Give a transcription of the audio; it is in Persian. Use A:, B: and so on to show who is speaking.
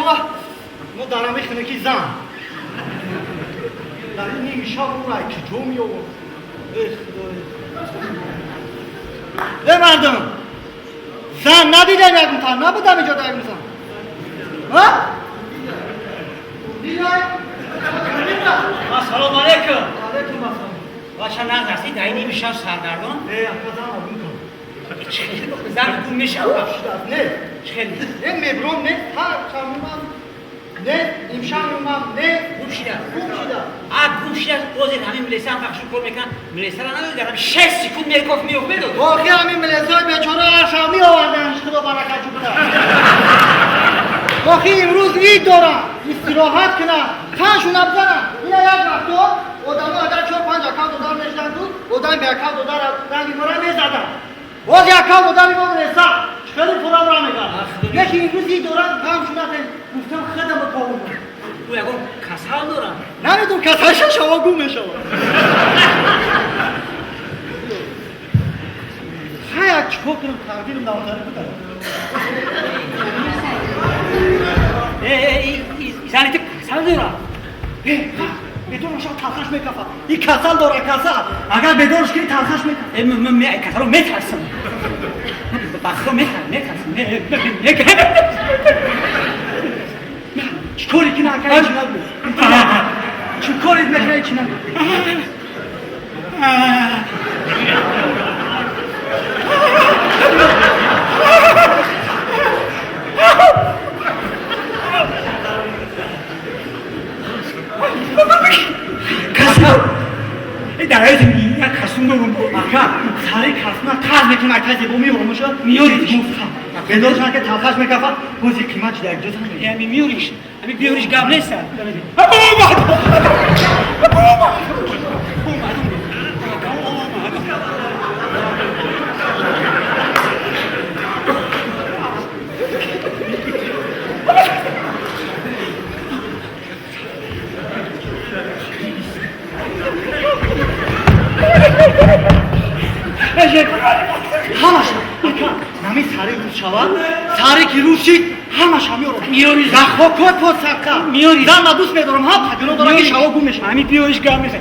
A: بابا ما دارم میخونه که زن در این نیمی شب اون رای که جو می آورد ای مردم زن ندیدن یک میتن نبودم اینجا در میزن ها؟ دیدن؟
B: سلام علیکم
A: علیکم السلام
B: باشا نرسید این نیمی شب سرگردان
A: ای اکا زن آبون کن
B: زن بون میشه
A: نه
B: خیلی
A: نه مبرم نه ها چمومم نه امشب اومم نه
B: گوم شده
A: گوم شده
B: بازید همین ملیسه هم پخشون کار میکن ملیسه را نداری دارم 6 سکون میرکاف میفته داد
A: واقعی همین ملیسه های بیچاره هر می آوردنش خدا برکت جو بده واقعی امروز عید دارم استراحت کنم خانشون بزنم این یک رفتار آدم ها در 4-5 اکاو دادار نشدن تو آدم به اکاو دادار رنگی مرا میزدن باز یک اکاو دادار میگم ملیسه خیلی پرام را میگم یکی امروز عید دارم خانشون گفتم خدمه کامون
B: او یکم کسال دارم
A: نمیدون کسالش شما گومه شما ها چیکار کنم تقدیرم نامتره بودم
B: زنی تو کسال دارم
A: بدونش تلخش میکفه این کسل داره کسل اگر بدونش که تلخش میکفه
B: کسال رو میترسم بخدا میترسم
A: چیکاری که نکنه چی نبود چیکاری نکنه چی نبود
B: کسال در حیث یک کسون دارم
A: اکا سری کسنا تاز میکنه اکا زیبو میورمشه میوریش بدونش که تلخش میکفه بازی قیمت در جز همه
B: یعنی میوریش همین بیوریش گم نیست
A: همش اکا نمی سری روز شود سری که روز شید همش هم
B: میوریش
A: دخوا کد پد سبکا
B: میوریش
A: زن ما دوست میدارم ها پدونو دارم که شوا گومش
B: همین بیوریش گم نیست